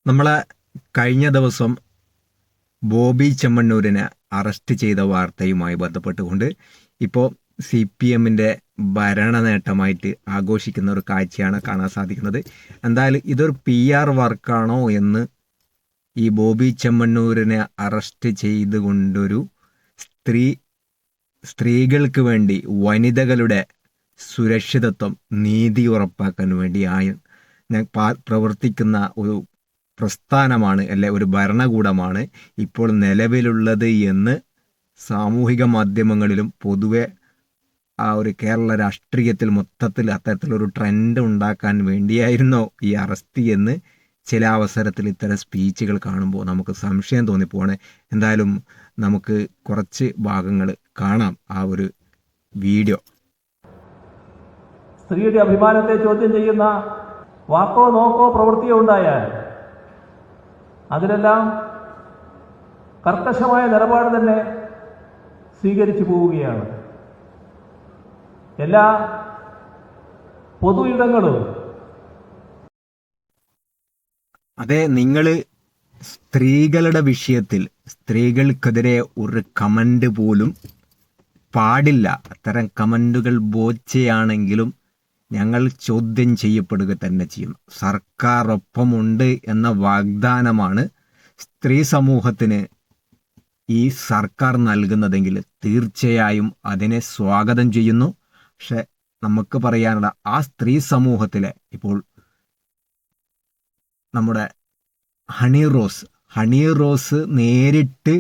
നമ്മളെ കഴിഞ്ഞ ദിവസം ബോബി ചെമ്മണ്ണൂരിനെ അറസ്റ്റ് ചെയ്ത വാർത്തയുമായി ബന്ധപ്പെട്ടുകൊണ്ട് ഇപ്പോൾ CPM-ന്റെ ഭരണ നേട്ടമായിട്ട് ആഘോഷിക്കുന്ന ഒരു കാഴ്ചയാണ് കാണാൻ സാധിക്കുന്നത്. എന്തായാലും ഇതൊരു PR വർക്കാണോ എന്ന് ഈ ബോബി ചെമ്മണ്ണൂരിനെ അറസ്റ്റ് ചെയ്തുകൊണ്ടൊരു സ്ത്രീകൾക്ക് വേണ്ടി വനിതകളുടെ സുരക്ഷിതത്വം നീതി ഉറപ്പാക്കാൻ വേണ്ടിയായി പ്രവർത്തിക്കുന്ന ഒരു പ്രസ്ഥാനമാണ്, അല്ലെ ഒരു ഭരണകൂടമാണ് ഇപ്പോൾ നിലവിലുള്ളത് എന്ന് സാമൂഹിക മാധ്യമങ്ങളിലും പൊതുവെ ആ ഒരു കേരള രാഷ്ട്രീയത്തിൽ മൊത്തത്തിൽ അത്തരത്തിലൊരു ട്രെൻഡ് ഉണ്ടാക്കാൻ വേണ്ടിയായിരുന്നോ ഈ അറസ്റ്റ് എന്ന് ചില അവസരത്തിൽ ഇത്തരം സ്പീച്ചുകൾ കാണുമ്പോൾ നമുക്ക് സംശയം തോന്നിപ്പോവാണ്. എന്തായാലും നമുക്ക് കുറച്ച് ഭാഗങ്ങൾ കാണാം ആ ഒരു വീഡിയോ. സ്ത്രീയുടെ അഭിമാനത്തെ ചോദ്യം ചെയ്യുന്ന വാക്കോ നോക്കോ പ്രവൃത്തിയോ ഉണ്ടായാൽ അതിലെല്ലാം കർക്കശമായ നിലപാട് തന്നെ സ്വീകരിച്ചു പോവുകയാണ്. എല്ലാ പൊതു ഇടങ്ങളും അതെ, നിങ്ങൾ സ്ത്രീകളുടെ വിഷയത്തിൽ സ്ത്രീകൾക്കെതിരെ ഒരു കമന്റ് പോലും പാടില്ല. അത്തരം കമന്റുകൾ ബോച്ചയാണെങ്കിലും ഞങ്ങൾ ചോദ്യം ചെയ്യപ്പെടുക തന്നെ ചെയ്യും. സർക്കാർ ഒപ്പമുണ്ട് എന്ന വാഗ്ദാനമാണ് സ്ത്രീ സമൂഹത്തിന് ഈ സർക്കാർ നൽകുന്നതെങ്കിൽ തീർച്ചയായും അതിനെ സ്വാഗതം ചെയ്യുന്നു. പക്ഷെ നമുക്ക് പറയാനുള്ള ആ സ്ത്രീ സമൂഹത്തിലെ ഇപ്പോൾ നമ്മുടെ ഹണി റോസ് നേരിട്ട്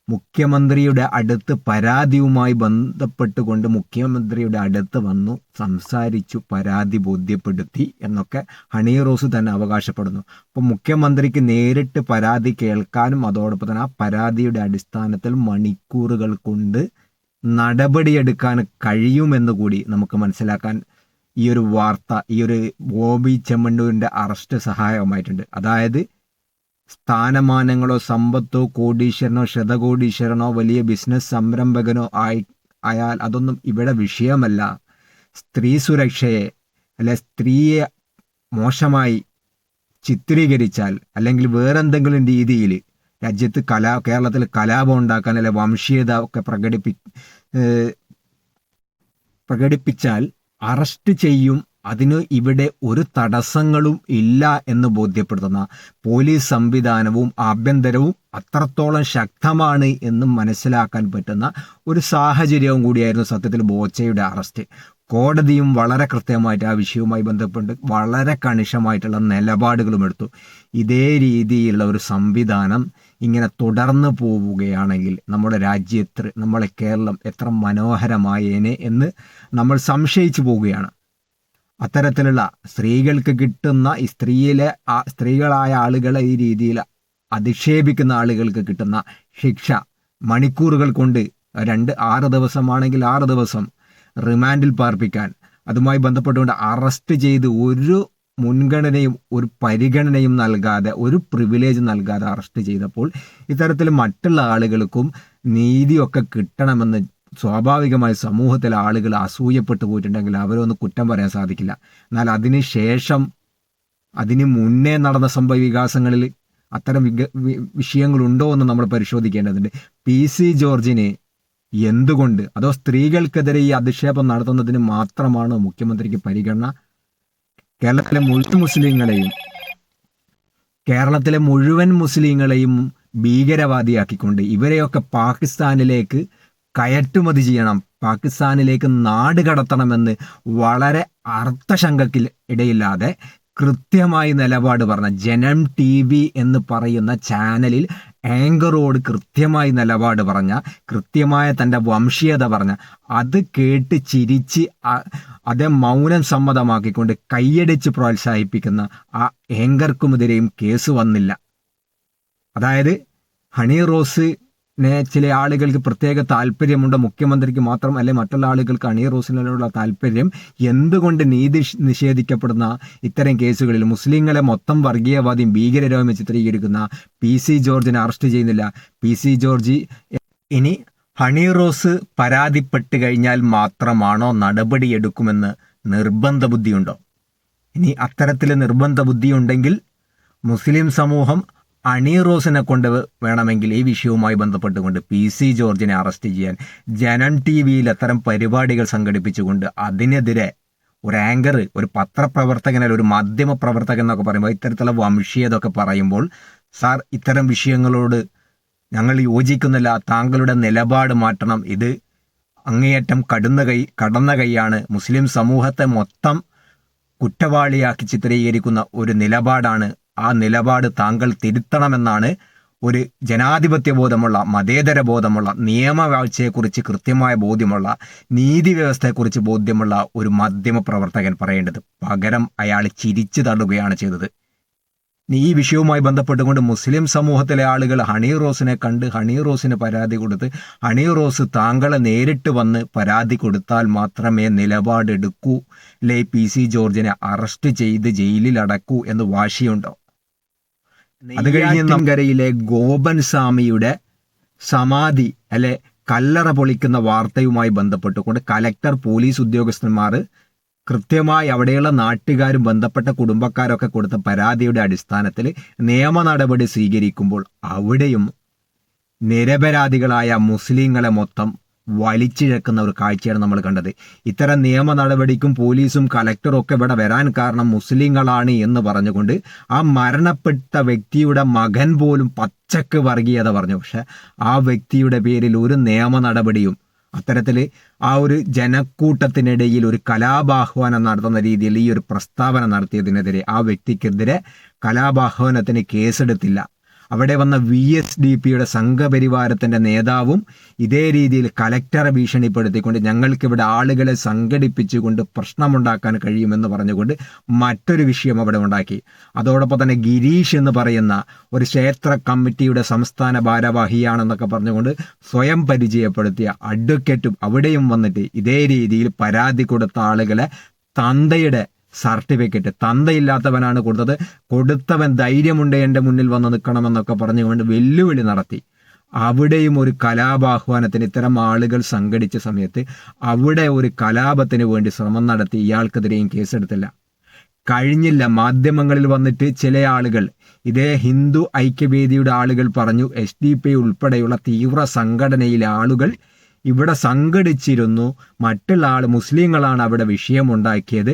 മുഖ്യമന്ത്രിയുടെ അടുത്ത് പരാതിയുമായി ബന്ധപ്പെട്ടുകൊണ്ട് മുഖ്യമന്ത്രിയുടെ അടുത്ത് വന്നു സംസാരിച്ചു, പരാതി ബോധ്യപ്പെടുത്തി എന്നൊക്കെ ഹണി റോസ് തന്നെ അവകാശപ്പെടുന്നു. അപ്പോൾ മുഖ്യമന്ത്രിക്ക് നേരിട്ട് പരാതി കേൾക്കാനും അതോടൊപ്പം തന്നെ ആ പരാതിയുടെ അടിസ്ഥാനത്തിൽ മണിക്കൂറുകൾ കൊണ്ട് നടപടിയെടുക്കാൻ കഴിയുമെന്ന് കൂടി നമുക്ക് മനസ്സിലാക്കാൻ ഈ ഒരു വാർത്ത, ഈ ഒരു ബോബി ചെമ്മണ്ണൂരിൻ്റെ അറസ്റ്റ് സഹായകമായിട്ടുണ്ട്. അതായത് സ്ഥാനമാനങ്ങളോ സമ്പത്തോ കോടീശ്വരനോ ശതകോടീശ്വരനോ വലിയ ബിസിനസ് സംരംഭകനോ ആയാൽ അതൊന്നും ഇവിടെ വിഷയമല്ല. സ്ത്രീ സുരക്ഷയെ അല്ലെ സ്ത്രീയെ മോശമായി ചിത്രീകരിച്ചാൽ അല്ലെങ്കിൽ വേറെന്തെങ്കിലും രീതിയിൽ രാജ്യത്ത് കേരളത്തിൽ കലാപം ഉണ്ടാക്കാൻ അല്ലെ വംശീയത ഒക്കെ പ്രകടിപ്പിച്ചാൽ അറസ്റ്റ് ചെയ്യും. അതിന് ഇവിടെ ഒരു തടസ്സങ്ങളും ഇല്ല എന്ന് ബോധ്യപ്പെടുത്തുന്ന പോലീസ് സംവിധാനവും ആഭ്യന്തരവും അത്രത്തോളം ശക്തമാണ് എന്ന് മനസ്സിലാക്കാൻ പറ്റുന്ന ഒരു സാഹചര്യവും കൂടിയായിരുന്നു സത്യത്തിൽ ബോച്ചയുടെ അറസ്റ്റ്. കോടതിയും വളരെ കൃത്യമായിട്ട് ആ വിഷയവുമായി ബന്ധപ്പെട്ട് വളരെ കണിശമായിട്ടുള്ള നിലപാടുകളും എടുത്തു. ഇതേ രീതിയിലുള്ള ഒരു സംവിധാനം ഇങ്ങനെ തുടർന്നു പോവുകയാണെങ്കിൽ നമ്മുടെ രാജ്യത്ത്, നമ്മളെ കേരളം എത്ര മനോഹരമായേനെ എന്ന് നമ്മൾ സംശയിച്ചു പോവുകയാണ്. അത്തരത്തിലുള്ള സ്ത്രീകൾക്ക് കിട്ടുന്ന ഈ സ്ത്രീകളായ ആളുകളെ ഈ രീതിയിൽ അധിക്ഷേപിക്കുന്ന ആളുകൾക്ക് കിട്ടുന്ന ശിക്ഷ മണിക്കൂറുകൾ കൊണ്ട് 6 ദിവസമാണെങ്കിൽ 6 ദിവസം റിമാൻഡിൽ പാർപ്പിക്കാൻ, അതുമായി ബന്ധപ്പെട്ടുകൊണ്ട് അറസ്റ്റ് ചെയ്ത് ഒരു മുൻഗണനയും ഒരു പരിഗണനയും നൽകാതെ, ഒരു പ്രിവിലേജ് നൽകാതെ അറസ്റ്റ് ചെയ്തപ്പോൾ ഇത്തരത്തിൽ മറ്റുള്ള ആളുകൾക്കും നീതിയൊക്കെ കിട്ടണമെന്ന് സ്വാഭാവികമായി സമൂഹത്തിലെ ആളുകൾ അസൂയപ്പെട്ടു പോയിട്ടുണ്ടെങ്കിൽ അവരൊന്നും കുറ്റം പറയാൻ സാധിക്കില്ല. എന്നാൽ അതിന് മുന്നേ നടന്ന സംഭവ വികാസങ്ങളിൽ അത്തരം വിഷയങ്ങളുണ്ടോ എന്ന് നമ്മൾ പരിശോധിക്കേണ്ടതുണ്ട്. PC ജോർജിന് എന്തുകൊണ്ട്, അതോ സ്ത്രീകൾക്കെതിരെ ഈ അധിക്ഷേപം നടത്തുന്നതിന് മാത്രമാണ് മുഖ്യമന്ത്രിക്ക് പരിഗണന? കേരളത്തിലെ മുഴുവൻ മുസ്ലിങ്ങളെയും ഭീകരവാദിയാക്കിക്കൊണ്ട് ഇവരെയൊക്കെ പാകിസ്ഥാനിലേക്ക് കയറ്റുമതി ചെയ്യണം, പാകിസ്ഥാനിലേക്ക് നാട് കടത്തണമെന്ന് വളരെ അർത്ഥശങ്കയ്ക്ക് ഇടയില്ലാതെ കൃത്യമായി നിലപാട് പറഞ്ഞ ജനം TV എന്ന് പറയുന്ന ചാനലിൽ ആങ്കറോട് കൃത്യമായി നിലപാട് പറഞ്ഞ, കൃത്യമായ തൻ്റെ വംശീയത പറഞ്ഞ, അത് കേട്ട് ചിരിച്ച് അതേ മൗനം സമ്മതമാക്കിക്കൊണ്ട് കൈയടിച്ച് പ്രോത്സാഹിപ്പിക്കുന്ന ആ ആങ്കർക്കുമെതിരെയും കേസ് വന്നില്ല. അതായത് ഹണി റോസിനെ ചില ആളുകൾക്ക് പ്രത്യേക താല്പര്യമുണ്ട്, മുഖ്യമന്ത്രിക്ക് മാത്രം അല്ലെ മറ്റുള്ള ആളുകൾക്ക് ഹണി റോസിനുള്ള താല്പര്യം. എന്തുകൊണ്ട് നീതി നിഷേധിക്കപ്പെടുന്ന ഇത്തരം കേസുകളിൽ മുസ്ലിങ്ങളെ മൊത്തം വർഗീയവാദിയും ഭീകരരോഗം ചിത്രീകരിക്കുന്ന PC ജോർജിനെ അറസ്റ്റ് ചെയ്യുന്നില്ല? PC ജോർജ് ഇനി ഹണി റോസ് പരാതിപ്പെട്ട് കഴിഞ്ഞാൽ മാത്രമാണോ നടപടിയെടുക്കുമെന്ന് നിർബന്ധ ബുദ്ധിയുണ്ടോ? ഇനി അത്തരത്തിൽ നിർബന്ധ ബുദ്ധിയുണ്ടെങ്കിൽ മുസ്ലിം സമൂഹം അണീറോസിനെ കൊണ്ട് വേണമെങ്കിൽ ഈ വിഷയവുമായി ബന്ധപ്പെട്ടുകൊണ്ട് PC ജോർജിനെ അറസ്റ്റ് ചെയ്യാൻ ജനം TV-യിൽ അത്തരം പരിപാടികൾ സംഘടിപ്പിച്ചുകൊണ്ട് അതിനെതിരെ ഒരു ആങ്കർ, ഒരു പത്രപ്രവർത്തകനല്ല, ഒരു മാധ്യമ പ്രവർത്തകൻ എന്നൊക്കെ പറയുമ്പോൾ ഇത്തരത്തിലുള്ള വംശീയതൊക്കെ പറയുമ്പോൾ, സാർ ഇത്തരം വിഷയങ്ങളോട് ഞങ്ങൾ യോജിക്കുന്നില്ല, താങ്കളുടെ നിലപാട് മാറ്റണം, ഇത് അങ്ങേയറ്റം കടന്ന കൈയാണ്, മുസ്ലിം സമൂഹത്തെ മൊത്തം കുറ്റവാളിയാക്കി ചിത്രീകരിക്കുന്ന ഒരു നിലപാടാണ്, ആ നിലപാട് താങ്കൾ തിരുത്തണമെന്നാണ് ഒരു ജനാധിപത്യ ബോധമുള്ള, മതേതര ബോധമുള്ള, നിയമവാഴ്ചയെക്കുറിച്ച് കൃത്യമായ ബോധ്യമുള്ള, നീതി വ്യവസ്ഥയെക്കുറിച്ച് ബോധ്യമുള്ള ഒരു മാധ്യമ പ്രവർത്തകൻ പറയേണ്ടത്. പകരം അയാൾ ചിരിച്ചു തള്ളുകയാണ് ചെയ്തത്. ഈ വിഷയവുമായി ബന്ധപ്പെട്ടുകൊണ്ട് മുസ്ലിം സമൂഹത്തിലെ ആളുകൾ ഹണി റോസിനെ കണ്ട് ഹണി റോസിന് പരാതി കൊടുത്ത് ഹണി റോസ് താങ്കളെ നേരിട്ട് വന്ന് പരാതി കൊടുത്താൽ മാത്രമേ നിലപാടെടുക്കൂ, അല്ലെ PC ജോർജിനെ അറസ്റ്റ് ചെയ്ത് ജയിലിൽ അടക്കൂ എന്ന് വാശിയുണ്ടോ? അത് കഴിഞ്ഞ് നങ്കരയിലെ ഗോപൻ സ്വാമിയുടെ സമാധി അല്ലെ കല്ലറ പൊളിക്കുന്ന വാർത്തയുമായി ബന്ധപ്പെട്ടുകൊണ്ട് കലക്ടർ, പോലീസ് ഉദ്യോഗസ്ഥന്മാർ കൃത്യമായി അവിടെയുള്ള നാട്ടുകാരും ബന്ധപ്പെട്ട കുടുംബക്കാരൊക്കെ കൊടുത്ത പരാതിയുടെ അടിസ്ഥാനത്തിൽ നിയമ നടപടി സ്വീകരിക്കുമ്പോൾ അവിടെയും നിരപരാധികളായ മുസ്ലിങ്ങളെ മൊത്തം വലിച്ചിഴക്കുന്ന ഒരു കാഴ്ചയാണ് നമ്മൾ കണ്ടത്. ഇത്തരം നിയമ നടപടിക്കും പോലീസും കലക്ടറും ഒക്കെ ഇവിടെ വരാൻ കാരണം മുസ്ലിങ്ങളാണ് എന്ന് പറഞ്ഞുകൊണ്ട് ആ മരണപ്പെട്ട വ്യക്തിയുടെ മകൻ പോലും പച്ചക്ക് വർഗീയത പറഞ്ഞു. പക്ഷെ ആ വ്യക്തിയുടെ പേരിൽ ഒരു നിയമ നടപടിയും അത്തരത്തിൽ ആ ഒരു ജനക്കൂട്ടത്തിനിടയിൽ ഒരു കലാപാഹ്വാനം നടത്തുന്ന രീതിയിൽ ഈ ഒരു പ്രസ്താവന നടത്തിയതിനെതിരെ ആ വ്യക്തിക്കെതിരെ കലാപാഹ്വാനത്തിന് കേസെടുത്തില്ല. അവിടെ വന്ന VSDPയുടെ സംഘപരിവാരത്തിൻ്റെ നേതാവും ഇതേ രീതിയിൽ കലക്ടറെ ഭീഷണിപ്പെടുത്തിക്കൊണ്ട് ഞങ്ങൾക്കിവിടെ ആളുകളെ സംഘടിപ്പിച്ചുകൊണ്ട് പ്രശ്നമുണ്ടാക്കാൻ കഴിയുമെന്ന് പറഞ്ഞുകൊണ്ട് മറ്റൊരു വിഷയം അവിടെ ഉണ്ടാക്കി. അതോടൊപ്പം തന്നെ ഗിരീഷ് എന്ന് പറയുന്ന ഒരു ക്ഷേത്ര കമ്മിറ്റിയുടെ സംസ്ഥാന ഭാരവാഹിയാണെന്നൊക്കെ പറഞ്ഞുകൊണ്ട് സ്വയം പരിചയപ്പെടുത്തിയ അഡ്വക്കേറ്റും അവിടെയും വന്നിട്ട് ഇതേ രീതിയിൽ പരാതി കൊടുത്ത ആളുകളെ തന്തയുടെ സർട്ടിഫിക്കറ്റ്, തന്തയില്ലാത്തവനാണ് കൊടുത്തവൻ ധൈര്യമുണ്ട് എൻ്റെ മുന്നിൽ വന്ന് നിൽക്കണമെന്നൊക്കെ പറഞ്ഞുകൊണ്ട് വെല്ലുവിളി നടത്തി. അവിടെയും ഒരു കലാപാഹ്വാനത്തിന് ഇത്തരം ആളുകൾ സംഘടിച്ച സമയത്ത് അവിടെ ഒരു കലാപത്തിന് വേണ്ടി ശ്രമം നടത്തി ഇയാൾക്കെതിരെയും കേസെടുത്തില്ല. കഴിഞ്ഞില്ല. മാധ്യമങ്ങളിൽ വന്നിട്ട് ചില ആളുകൾ, ഇതേ ഹിന്ദു ഐക്യവേദിയുടെ ആളുകൾ പറഞ്ഞു SDP ഉൾപ്പെടെയുള്ള തീവ്ര സംഘടനയിലെ ആളുകൾ ഇവിടെ സംഘടിച്ചിരുന്നു, മറ്റുള്ള മുസ്ലിങ്ങളാണ് അവിടെ വിഷയമുണ്ടാക്കിയത്,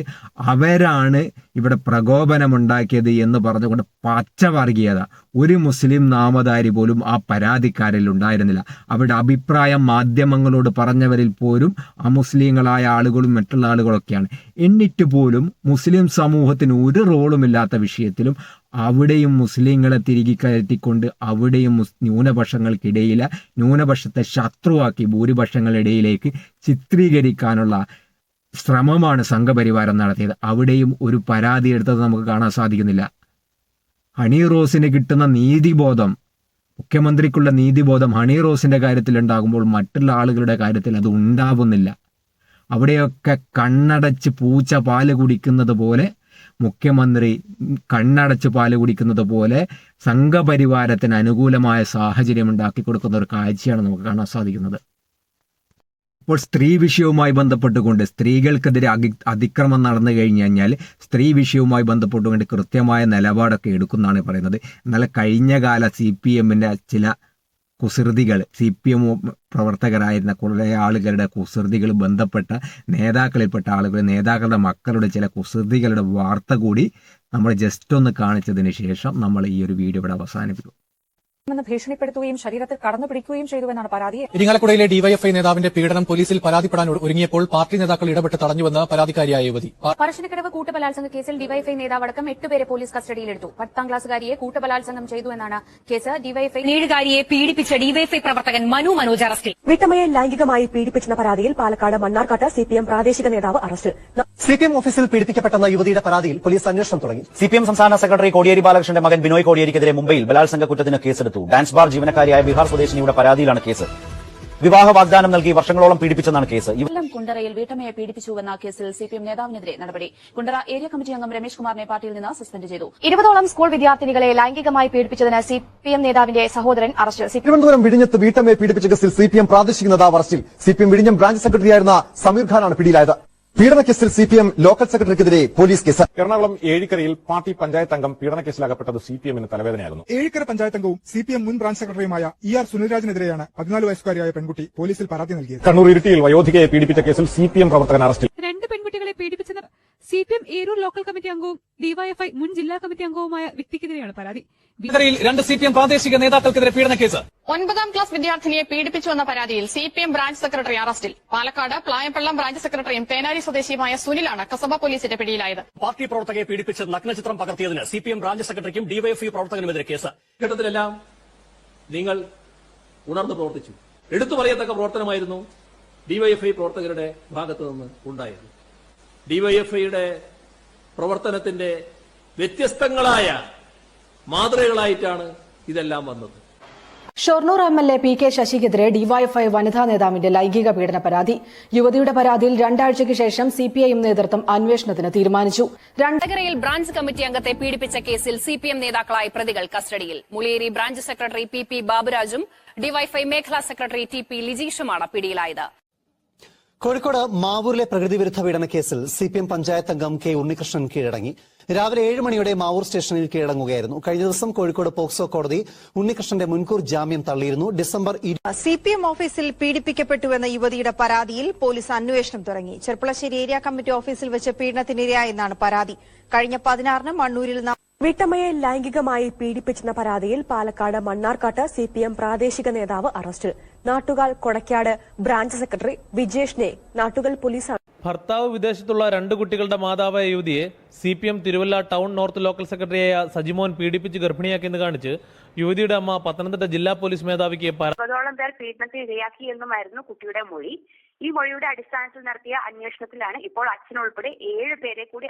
അവരാണ് ഇവിടെ പ്രകോപനമുണ്ടാക്കിയത് എന്ന് പറഞ്ഞുകൊണ്ട് പച്ചവർഗീയത. ഒരു മുസ്ലിം നാമധാരി പോലും ആ പരാതിക്കാരിൽ ഉണ്ടായിരുന്നില്ല. അവിടെ അഭിപ്രായം മാധ്യമങ്ങളോട് പറഞ്ഞവരിൽ പോലും അമുസ്ലിങ്ങളായ ആളുകളും മറ്റുള്ള ആളുകളൊക്കെയാണ്. എന്നിട്ട് പോലും മുസ്ലിം സമൂഹത്തിന് ഒരു റോളുമില്ലാത്ത വിഷയത്തിലും അവിടെയും മുസ്ലിങ്ങളെ തിരികെ കയറ്റിക്കൊണ്ട് അവിടെയും ന്യൂനപക്ഷങ്ങൾക്കിടയിലെ ന്യൂനപക്ഷത്തെ ശത്രുവാക്കി ഭൂരിപക്ഷങ്ങളിടയിലേക്ക് ചിത്രീകരിക്കാനുള്ള ശ്രമമാണ് സംഘപരിവാരം നടത്തിയത്. അവിടെയും ഒരു പരാതി എടുത്തത് നമുക്ക് കാണാൻ സാധിക്കുന്നില്ല. ഹണി റോസിന് കിട്ടുന്ന നീതിബോധം, മുഖ്യമന്ത്രിക്കുള്ള നീതിബോധം ഹണി റോസിന്റെ കാര്യത്തിൽ ഉണ്ടാകുമ്പോൾ മറ്റുള്ള ആളുകളുടെ കാര്യത്തിൽ അത് ഉണ്ടാവുന്നില്ല. അവിടെയൊക്കെ കണ്ണടച്ച് പൂച്ച പാല് കുടിക്കുന്നത് പോലെ, മുഖ്യമന്ത്രി കണ്ണടച്ച് പാല് കുടിക്കുന്നത് പോലെ സംഘപരിവാരത്തിന് അനുകൂലമായ സാഹചര്യം ഉണ്ടാക്കി കൊടുക്കുന്ന ഒരു കാഴ്ചയാണ് നമുക്ക് കാണാൻ സാധിക്കുന്നത്. ഇപ്പോൾ സ്ത്രീ വിഷയവുമായി ബന്ധപ്പെട്ടുകൊണ്ട് സ്ത്രീകൾക്കെതിരെ അതിക്രമം നടന്നു കഴിഞ്ഞാൽ സ്ത്രീ വിഷയവുമായി ബന്ധപ്പെട്ടുകൊണ്ട് കൃത്യമായ നിലപാടൊക്കെ എടുക്കുന്നതാണ് പറയുന്നത്. എന്നാൽ കഴിഞ്ഞ കാല CPMന്റെ ചില കുസൃതികൾ, CPM പ്രവർത്തകരായിരുന്ന കുറേ ആളുകളുടെ കുസൃതികൾ, ബന്ധപ്പെട്ട നേതാക്കളിൽപ്പെട്ട ആളുകൾ, നേതാക്കളുടെ മക്കളുടെ ചില കുസൃതികളുടെ വാർത്ത കൂടി നമ്മൾ ജസ്റ്റ് ഒന്ന് കാണിച്ചതിന് ശേഷം നമ്മൾ ഈ ഒരു വീഡിയോ ഇവിടെ അവസാനിപ്പിക്കും. ഭീഷണിപ്പെടുത്തുകയും ശരീരത്തിൽ കടന്നു പിടിക്കുകയും ചെയ്തുവെന്നാണ് പരാതി. ഇരിങ്ങാലക്കുടയിലെ DYFI നേതാവിന്റെ പീഡനം പോലീസിൽ പരാതിപ്പെടാൻ ഒരുങ്ങിയപ്പോൾ പാർട്ടി നേതാക്കൾ ഇടപെട്ട് തടഞ്ഞുവെന്ന് പരാതിക്കാരിയായ യുവതി. പറശ്ശിനിക്കടവ് കൂട്ടബലാത്സംഗ കേസിൽ DYFI നേതാവടക്കം 8 പേരെ പോലീസ് കസ്റ്റഡിയിലെടുത്തു. 10ാം ക്ലാസ്സുകാരിയെ കൂട്ടബലാത്സംഗം ചെയ്തുവെന്നാണ് കേസ്. DYFI 7കാരിയെ പീഡിപ്പിച്ച DYFI പ്രവർത്തകൻ മനു മനോജ് അറസ്റ്റിൽ. വീട്ടമ്മയെ ലൈംഗികമായി പീഡിപ്പിച്ചെന്ന പരാതിയിൽ പാലക്കാട് മണ്ണാർക്കാട്ട് CPM പ്രാദേശിക നേതാവ് അറസ്റ്റ്. CPM ഓഫീസിൽ പീഡിപ്പിക്കപ്പെട്ടെന്ന യുവതിയുടെ പരാതിയിൽ പോലീസ് അന്വേഷണം തുടങ്ങി. CPM സംസ്ഥാന സെക്രട്ടറി കോടിയേരി ബാലകൃഷ്ണന്റെ മകൻ ബിനോയ് കോടിയേരിക്കെതിരെ മുംബൈയിൽ ബലാത്സംഗ കുറ്റത്തിന് കേസെടുത്തു. ഡാൻസ് ബാർ ജീവനക്കാരിയായ ബീഹാർ സ്വദേശിനിയുടെ പരാതിയിലാണ് കേസ്. വിവാഹ വാഗ്ദാനം നൽകി വർഷങ്ങളോളം പീഡിപ്പിച്ചെന്നാണ് കേസ്. കുണ്ടറയിൽ വീട്ടമ്മയെ പീഡിപ്പിച്ചുവെന്ന കേസിൽ CPM നേതാവിനെതിരെ നടപടി. കുണ്ടറ ഏരിയ കമ്മിറ്റി അംഗം രമേഷ് കുമാറിനെ പാർട്ടിയിൽ നിന്ന് സസ്പെൻഡ് ചെയ്തു. 20ഓളം സ്കൂൾ വിദ്യാർത്ഥിനികളെ ലൈംഗികമായി പീഡിപ്പിച്ചതിന് CPM നേതാവിന്റെ സഹോദരൻ അറസ്റ്റ്. തിരുവനന്തപുരം വിഴിഞ്ഞത്ത് വീട്ടമ്മയെ പീഡിപ്പിച്ച കേസിൽ CPM പ്രാദേശിക നേതാവ് അറസ്റ്റിൽ. CPM വിഴിഞ്ഞം ബ്രാഞ്ച് സെക്രട്ടറിയായിരുന്ന സമീർ ഖാനാണ് പിടിയിലായത്. പീഡനക്കേസിൽ CPM ലോക്കൽ സെക്രട്ടറിക്കെതിരെ പോലീസ് കേസ്. എറണാകുളം ഏഴിക്കരയിൽ പാർട്ടി പഞ്ചായത്ത് അംഗം പീഡനക്കേസിലകപ്പെട്ടത് CPM-ന് തലവേദനയായിരുന്നു. ഏഴിക്കര പഞ്ചായത്ത് അംഗവും CPM മുൻ ബ്രാഞ്ച് സെക്രട്ടറിയുമായ ER സുനിൽരാജിനെതിരെയാണ് 14 വയസ്സുകാരിയായ പെൺകുട്ടി പോലീസിൽ പരാതി നൽകിയത്. കണ്ണൂർ ഇരിട്ടിയിൽ വയോധികയെ പീഡിപ്പിച്ച കേസിൽ CPM പ്രവർത്തകൻ അറസ്റ്റിൽ. രണ്ട് പെൺകുട്ടികളെ പീഡിപ്പിച്ചത് CPM ഏരൂർ ലോക്കൽ കമ്മിറ്റി അംഗവും DYFI മുൻ ജില്ലാ കമ്മിറ്റി അംഗവുമായ വ്യക്തിക്കെതിരെയാണ് പരാതി. വടകരയിൽ 2 CPM പ്രാദേശിക നേതാക്കൾക്കെതിരെ പീഡനക്കേസ്. 9ാം ക്ലാസ് വിദ്യാർത്ഥിനിയെ പീഡിപ്പിച്ചുവെന്ന പരാതിയിൽ CPM ബ്രാഞ്ച് സെക്രട്ടറി അറസ്റ്റിൽ. പാലക്കാട് പ്ലായംപള്ളം ബ്രാഞ്ച് സെക്രട്ടറിയും തേനാരി സ്വദേശിയുമായ സുനിലാണ് കസബ പോലീസിന്റെ പിടിയിലായത്. പാർട്ടി പ്രവർത്തകയെ പീഡിപ്പിച്ച് നഗ്നചിത്രം പകർത്തിയതിന് CPM ബ്രാഞ്ച് സെക്രട്ടറിക്കും DYFI പ്രവർത്തകനുമെതിരെ കേസ്. ഘട്ടത്തിലെല്ലാം നിങ്ങൾ ഉണർന്നു പ്രവർത്തിച്ചു. എടുത്തു പറയത്തക്ക പ്രവർത്തനമായിരുന്നു DYFI പ്രവർത്തകരുടെ ഭാഗത്തു നിന്ന് ഉണ്ടായത്. DYFIയുടെ പ്രവർത്തനത്തിന്റെ വ്യത്യസ്തങ്ങളായ മാതൃകകളായിട്ടാണ് ഇതെല്ലാം വന്നത്. ഷൊർണൂർ MLA PK ശശിക്കെതിരെ DYFI വനിതാ നേതാവിന്റെ ലൈംഗിക പീഡന പരാതി. യുവതിയുടെ പരാതിയിൽ 2 ആഴ്ചയ്ക്ക് ശേഷം CPIM നേതൃത്വം അന്വേഷണത്തിന് തീരുമാനിച്ചു. വടകരയിൽ ബ്രാഞ്ച് കമ്മിറ്റി അംഗത്തെ പീഡിപ്പിച്ച കേസിൽ CPM നേതാക്കളായ പ്രതികൾ കസ്റ്റഡിയിൽ. Muliyeri branch secretary PP ബാബുരാജും DYFI മേഖലാ സെക്രട്ടറി TP ലിജീഷുമാണ് പിടിയിലായത്. കോഴിക്കോട് മാവൂരിലെ പ്രകൃതിവിരുദ്ധ പീഡന കേസിൽ CPM പഞ്ചായത്ത് അംഗം K ഉണ്ണികൃഷ്ണൻ കീഴടങ്ങി. രാവിലെ 7 മണിയോടെ മാവൂർ സ്റ്റേഷനിൽ കീഴടങ്ങുകയായിരുന്നു. കഴിഞ്ഞ ദിവസം കോഴിക്കോട് പോക്സോ കോടതി ഉണ്ണികൃഷ്ണന്റെ മുൻകൂർ ജാമ്യം തള്ളിയിരുന്നു. ഡിസംബർ CPM ഓഫീസിൽ പീഡിപ്പിക്കപ്പെട്ടുവെന്ന യുവതിയുടെ പരാതിയിൽ പോലീസ് അന്വേഷണം തുടങ്ങി. ചെർപ്പളശ്ശേരി ഏരിയ കമ്മിറ്റി ഓഫീസിൽ വെച്ച് പീഡനത്തിനിരയായെന്നാണ് പരാതി. കഴിഞ്ഞ 16-ന് മണ്ണൂരിൽ വീട്ടമ്മയെ ലൈംഗികമായി പീഡിപ്പിച്ചെന്ന പരാതിയിൽ പാലക്കാട് മണ്ണാർക്കാട്ട് CPM പ്രാദേശിക നേതാവ് അറസ്റ്റിൽ. നാട്ടുകാൽ കൊടക്കാട് ബ്രാഞ്ച് സെക്രട്ടറി വിജേഷിനെ നാട്ടുകൽ പോലീസാണ്. ഭർത്താവ് വിദേശത്തുള്ള 2 കുട്ടികളുടെ മാതാവായ യുവതിയെ CPM Thiruvalla town north local സെക്രട്ടറിയായ സജിമോൻ പീഡിപ്പിച്ച് ഗർഭിണിയാക്കിയെന്ന് കാണിച്ച് യുവതിയുടെ അമ്മ പത്തനംതിട്ട ജില്ലാ പോലീസ് മേധാവിക്ക് 20ഓളം പേർ പീഡനത്തിന് ഇരയാക്കി എന്നുമായിരുന്നു കുട്ടിയുടെ മൊഴി. ഈ മൊഴിയുടെ അടിസ്ഥാനത്തിൽ നടത്തിയ അന്വേഷണത്തിലാണ് ഇപ്പോൾ അച്ഛനുൾപ്പെടെ 7 പേരെ കൂടി